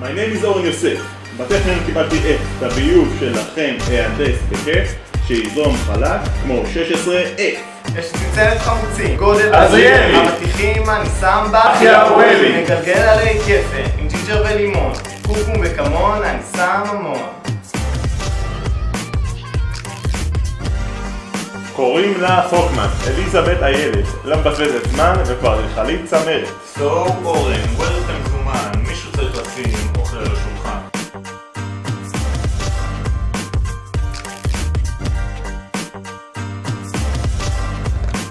My name is אורן יוסף. בטכניון קיבלתי F, את הביוב שלכם ההנדס בכיף, שיזרום חלק כמו 16F. יש צנצנת חמוצים, גודל עזריאלי, המתיכים אני שם בה, אחי אוהלי, מגלגל עלי כיפה, עם ג'ינג'ר ולימון, קוקום וכמון אני שם המון. קוראים לה פוקמן, אליזבת איילת, לא מבזבזת זמן וכבר לחלית צמרת. So אורן, וולקאם זומן, מישהו צריך לשים אוכל על השולחן.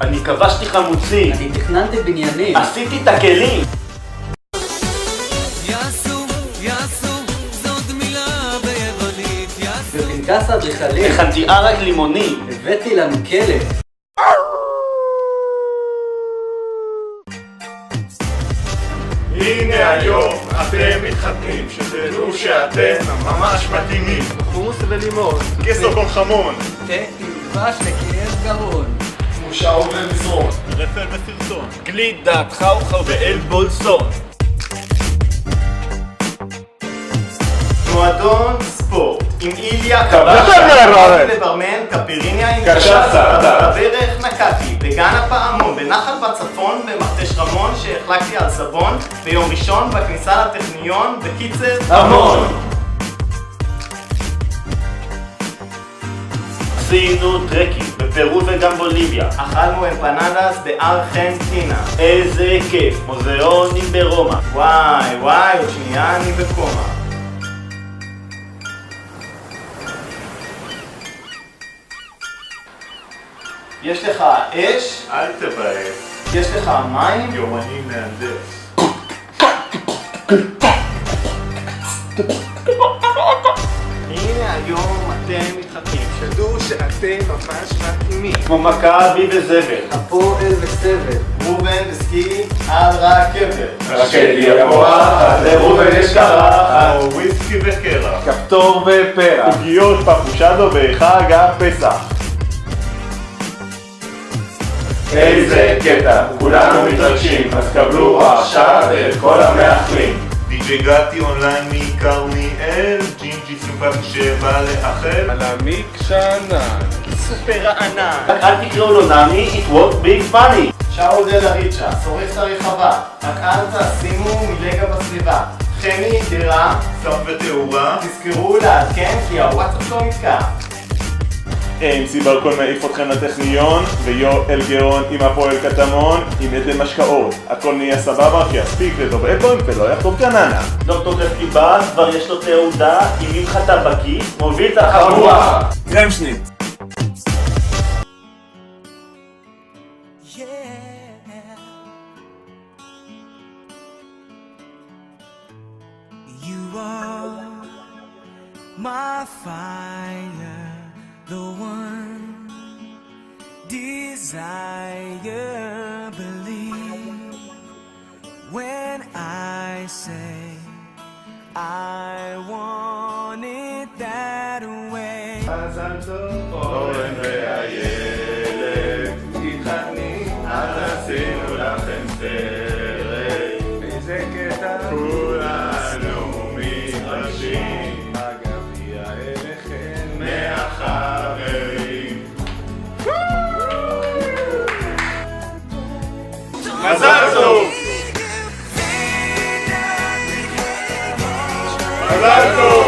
אני כבשתי חמוצים, אני תכננתי בניינים, עשיתי את הכלים. יאסו, זאת מילה ביוונית. יאסו. בפנקס האדריכלים הכנתי ערק לימוני. הבאתי לנו כלב. הנה היום אתם מתחתנים, שתדעו שאתם ממש מתאימים. חומוס ולימון, כסו כל חמון, תה עם דבש לכאב גרון. שמושה ובמזרון, רפל וסרטון, גלידת חאוכר ואל בולסון. מועדון ספורט עם איליה קבלה לברמן קפיריניה עם קשה סרטה. בברך נקעתי, בגן הפעמון, בנחל בצפון, במכתש רמון שהחלקתי על סבון, ביום ראשון בכניסה לטכניון, בקיצר המון. עשינו טרקים בפרו וגם בוליביה. אכלנו אמפנדס בארגנטינה. איזה כיף, מוזיאונים ברומא. וואי, עוד שנייה אני בקומה. יש לך אש? אל תבאס, יש לך מים? יומני מהנדס. הנה היום אתם מתחתנים, שתדעו שאתם ממש מתאימים. כמו מכבי וזבל. הפועל וסבל. ראובן וסקי על רכבת. רקטי המורחת, לראובן יש קרחת, או וויסקי וקרח. כפתור ופרח, עוגיות פפושדו בחג הפסח. איזה קטע, כולנו מתרגשים, אז קבלו עכשיו את כל המאחלים. די.ג'יי גתי אונליין מכרמיאל, ג'ינג'י סימפטי שבא לאחר. על המקשנה. סופר רענן. רק אל תקראו לו נמי, it won't be funny. שאול דלה ריצ'ה, שורף את הרחבה. רק אל תשימו מלגה בסביבה. חמי דירה, סף ותאורה. תזכרו לעדכן כי הוואטסאפ לא נתקע. MC ברקון מעיף אתכם לטכניון, ויואל גאון עם הפועל קטמון, עם עדן משקאות. הכל נהיה סבבה כי יספיק לדוב אלבום ולא יחתום ג'ננה. דוקטור דפקיבה כבר יש לו תעודה, עם ממחטה בכיס, מוביל את החבורה. גרמשניט. You are my fire, the one desire. Believe when I say I want it that way. מזל טוב אורן ואיילת, תתחתני, אז עשינו לכם סרט. איזה קטע, כולנו מתרגשים, הגביע אליכם מהחברים. מזל טוב! מזל טוב!